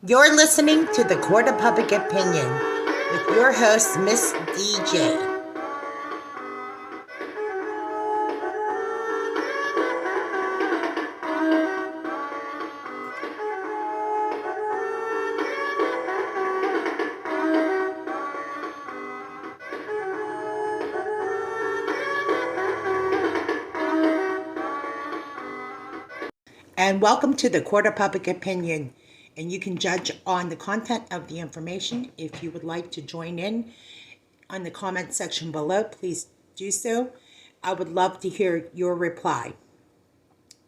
You're listening to the Court of Public Opinion with your host, Miss DJ. And welcome to the Court of Public Opinion. And you can judge on the content of the information. If you would like to join in on the comment section below, please do so. I would love to hear your reply.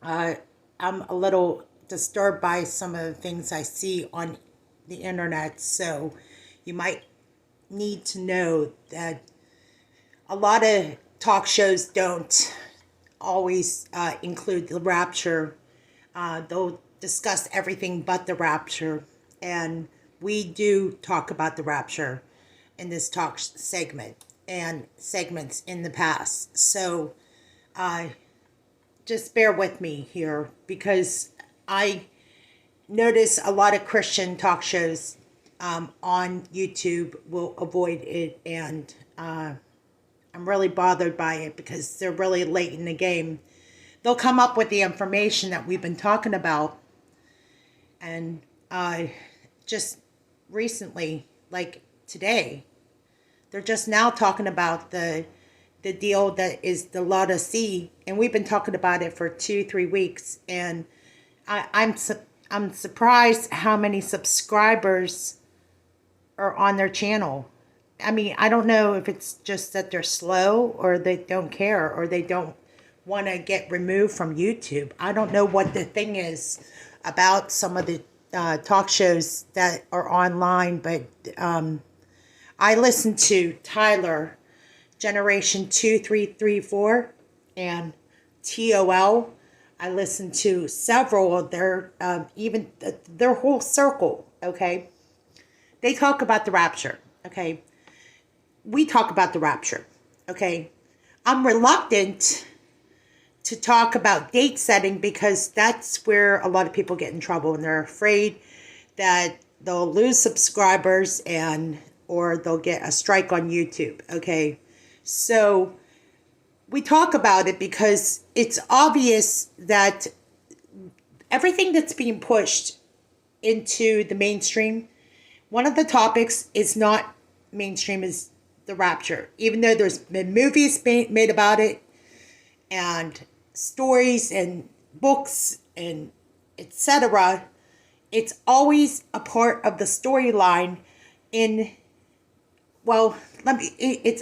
I'm a little disturbed by some of the things I see on the internet, so you might need to know that a lot of talk shows don't always include the rapture. They'll discuss everything but the rapture, and we do talk about the rapture in this talk segment and segments in the past. So just bear with me here, because I notice a lot of Christian talk shows on YouTube will avoid it, and I'm really bothered by it because they're really late in the game. They'll come up with the information that we've been talking about, and just recently, like today, they're just now talking about the deal that is the Lotta Sea, and we've been talking about it for 2-3 weeks, and I'm surprised how many subscribers are on their channel. I mean, I don't know if it's just that they're slow, or they don't care, or they don't want to get removed from YouTube. I don't know what the thing is about some of the talk shows that are online, but I listen to Tyler, Generation 2334, and TOL. I listen to several of their, even their whole circle, okay? They talk about the rapture, okay? We talk about the rapture, okay? I'm reluctant to talk about date setting because that's where a lot of people get in trouble, and they're afraid that they'll lose subscribers or they'll get a strike on YouTube, okay? So we talk about it because it's obvious that everything that's being pushed into the mainstream, one of the topics is not mainstream, is the rapture. Even though there's been movies made about it, and stories and books and etc., it's always a part of the storyline it's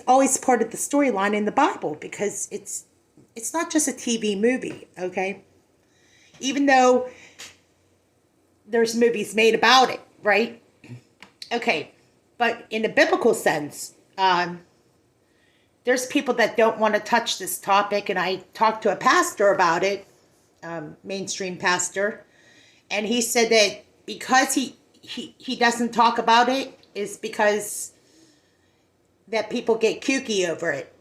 always part of the storyline in the Bible, because it's not just a TV movie, okay? Even though there's movies made about it, right? Okay, but in a biblical sense, there's people that don't want to touch this topic, and I talked to a pastor about it, mainstream pastor, and he said that because he doesn't talk about it is because that people get kooky over it.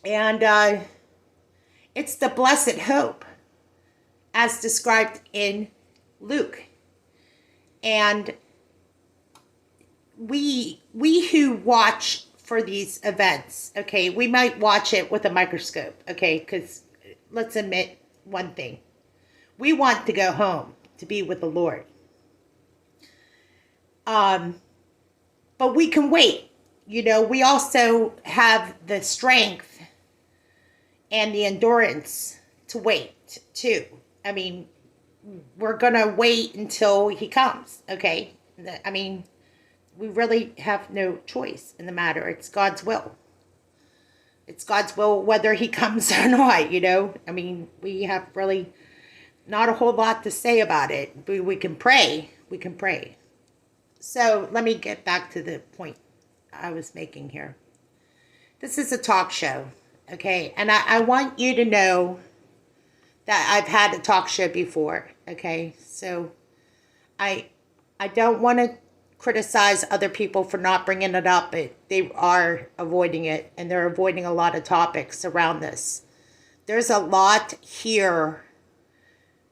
And it's the blessed hope as described in Luke. And we who watch for these events, okay, we might watch it with a microscope, okay, because let's admit one thing. We want to go home to be with the Lord. But we can wait. You know, we also have the strength and the endurance to wait, too. I mean, we're going to wait until he comes, okay? I mean, we really have no choice in the matter. It's God's will. It's God's will whether he comes or not, you know? I mean, we have really not a whole lot to say about it. We can pray. We can pray. So let me get back to the point I was making here. This is a talk show, okay? And I want you to know that I've had a talk show before, okay? So I don't want to criticize other people for not bringing it up, but they are avoiding it, and they're avoiding a lot of topics around this. There's a lot here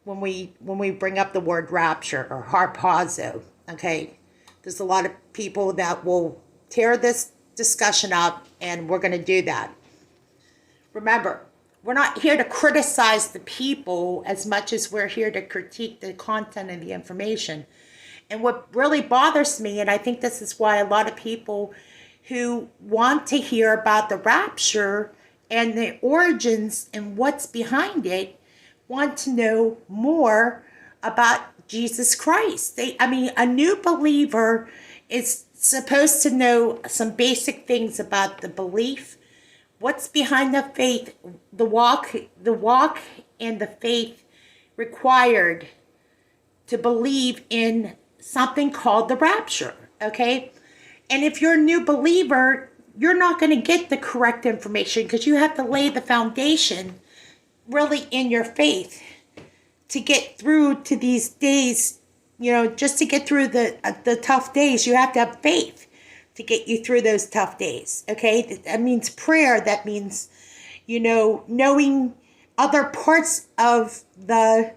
when we bring up the word rapture or harpazo. Okay, there's a lot of people that will tear this discussion up, and we're going to do that. Remember, we're not here to criticize the people as much as we're here to critique the content and the information. And what really bothers me, and I think this is why a lot of people who want to hear about the rapture and the origins and what's behind it want to know more about Jesus Christ. A new believer is supposed to know some basic things about the belief, what's behind the faith, the walk and the faith required to believe in something called the rapture, okay? And if you're a new believer, you're not going to get the correct information because you have to lay the foundation really in your faith to get through to these days. Just to get through the tough days, you have to have faith to get you through those tough days, okay? That means prayer. That means, knowing other parts of the,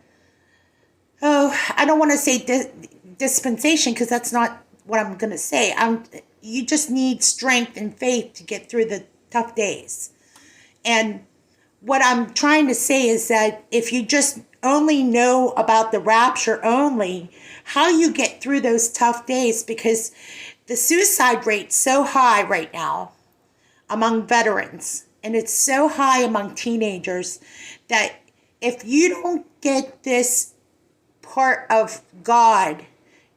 I don't want to say dispensation because that's not what I'm going to say. You just need strength and faith to get through the tough days. And what I'm trying to say is that if you just only know about the rapture only, how you get through those tough days, because the suicide rate's so high right now among veterans, and it's so high among teenagers, that if you don't get this part of God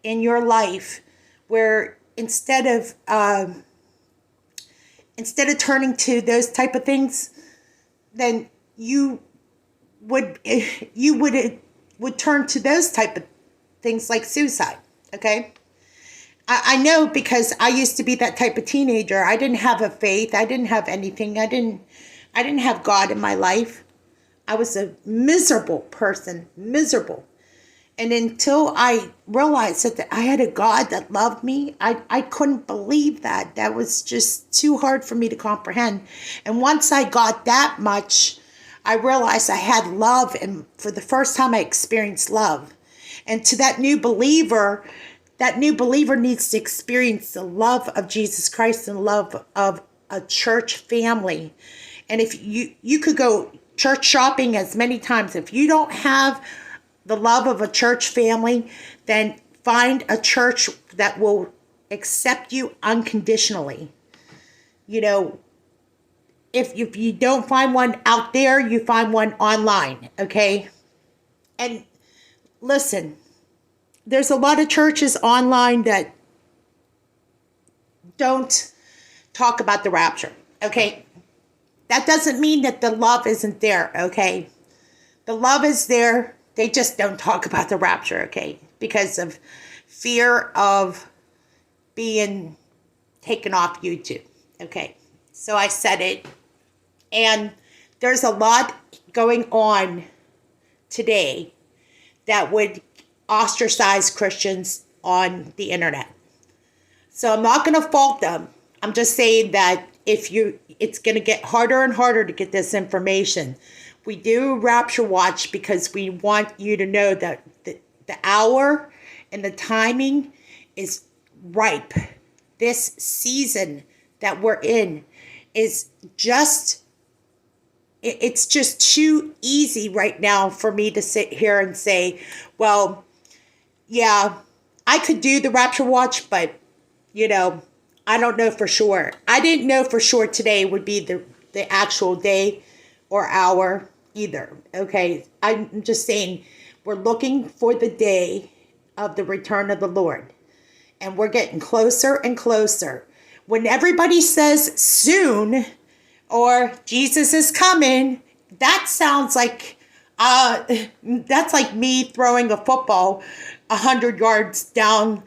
in your life, where instead of turning to those type of things, then you would turn to those type of things like suicide. Okay, I know, because I used to be that type of teenager. I didn't have a faith. I didn't have anything. I didn't have God in my life. I was a miserable person, miserable. And until I realized that I had a God that loved me, I couldn't believe that. That was just too hard for me to comprehend. And once I got that much, I realized I had love, and for the first time I experienced love. And to that new believer needs to experience the love of Jesus Christ and love of a church family. And if you could go church shopping as many times, if you don't have the love of a church family, then find a church that will accept you unconditionally. If you don't find one out there, you find one online, okay? And listen, there's a lot of churches online that don't talk about the rapture, okay? That doesn't mean that the love isn't there, okay? The love is there. They just don't talk about the rapture, okay? Because of fear of being taken off YouTube, okay? So I said it. And there's a lot going on today that would ostracize Christians on the internet. So I'm not going to fault them. I'm just saying that it's going to get harder and harder to get this information. We do Rapture Watch because we want you to know that the hour and the timing is ripe. This season that we're in is just, it's just too easy right now for me to sit here and say, well, yeah, I could do the Rapture Watch, but, I don't know for sure. I didn't know for sure today would be the actual day or hour either, okay? I'm just saying we're looking for the day of the return of the Lord, and we're getting closer and closer. When everybody says soon or Jesus is coming, that sounds like that's like me throwing a football 100 yards down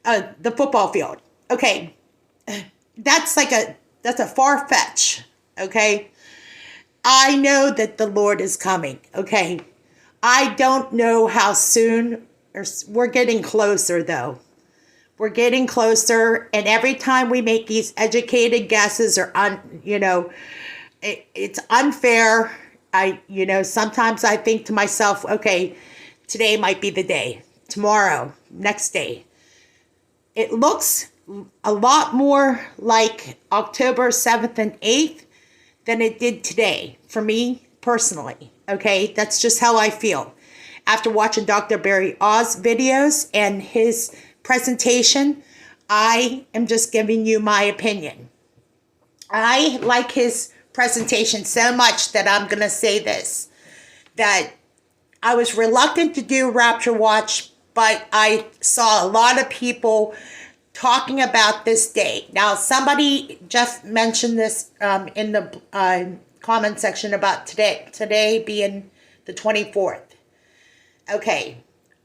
the football field. Okay, that's a far fetch. Okay, I know that the Lord is coming. Okay, I don't know how soon. We're getting closer though. We're getting closer, and every time we make these educated guesses, or it's unfair, Sometimes I think to myself, okay, today might be the day, tomorrow, next day. It looks a lot more like October 7th and 8th than it did today, for me personally. Okay, that's just how I feel. After watching Dr. Barry Oz videos and his presentation, I am just giving you my opinion. I like his presentation so much that I'm going to say this, that I was reluctant to do Rapture Watch, but I saw a lot of people talking about this day. Now, somebody just mentioned this in the comment section about today being the 24th. Okay,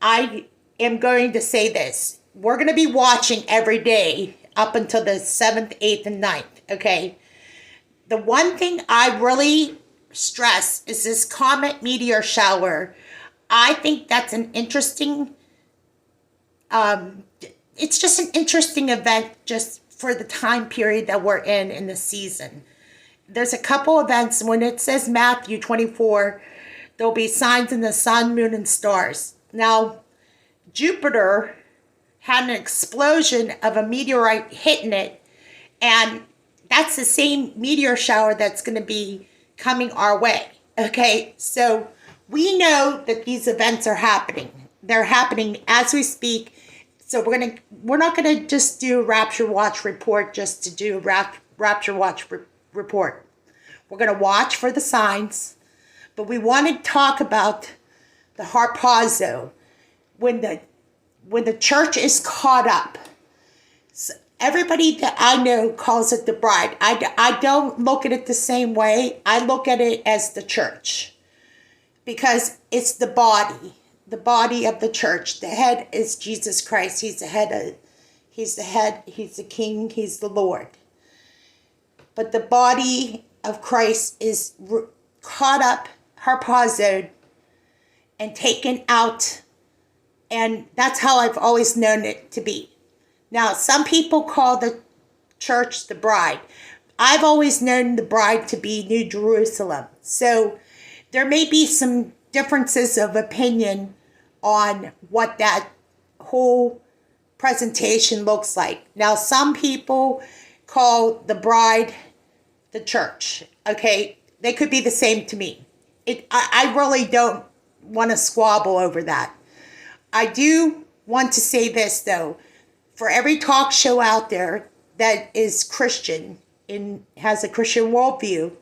I am going to say this. We're going to be watching every day up until the 7th, 8th, and 9th, okay? The one thing I really stress is this comet meteor shower. I think that's an interesting, it's just an interesting event just for the time period that we're in the season. There's a couple events. When it says Matthew 24, there'll be signs in the sun, moon, and stars. Now, Jupiter had an explosion of a meteorite hitting it, and that's the same meteor shower that's going to be coming our way. Okay, so we know that these events are happening. They're happening as we speak. So we're not gonna just do Rapture Watch report just to do Rapture Watch report. We're gonna watch for the signs, but we want to talk about the harpazo when the church is caught up. So everybody that I know calls it the bride. I don't look at it the same way. I look at it as the church, because it's the body of the church. The head is Jesus Christ. He's the head, he's the king, he's the Lord. But the body of Christ is caught up, harpazoed, and taken out. And that's how I've always known it to be. Now, some people call the church the bride. I've always known the bride to be New Jerusalem. So there may be some differences of opinion on what that whole presentation looks like. Now, some people call the bride the church. Okay, they could be the same to me. I really don't want to squabble over that. I do want to say this, though. For every talk show out there that is Christian and has a Christian worldview,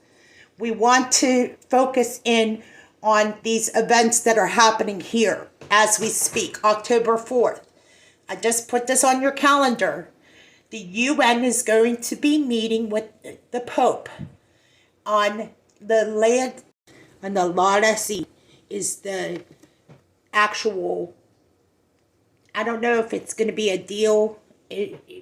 we want to focus in on these events that are happening here as we speak. October 4th. I just put this on your calendar. The UN is going to be meeting with the Pope on the land, and the Lauda Sea is the actual, I don't know if it's going to be a deal.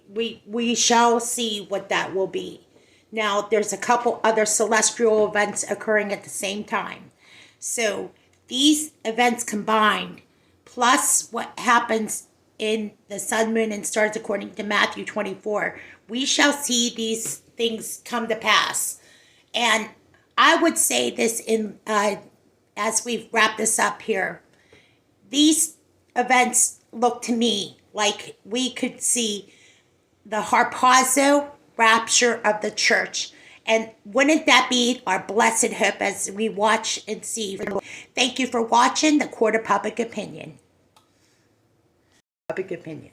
We shall see what that will be. Now, there's a couple other celestial events occurring at the same time. So these events combined, plus what happens in the sun, moon, and stars according to Matthew 24, we shall see these things come to pass. And I would say this as we wrap this up here. These events look to me like we could see the harpazo rapture of the church. And wouldn't that be our blessed hope as we watch and see? Thank you for watching the Court of Public Opinion. Public Opinion.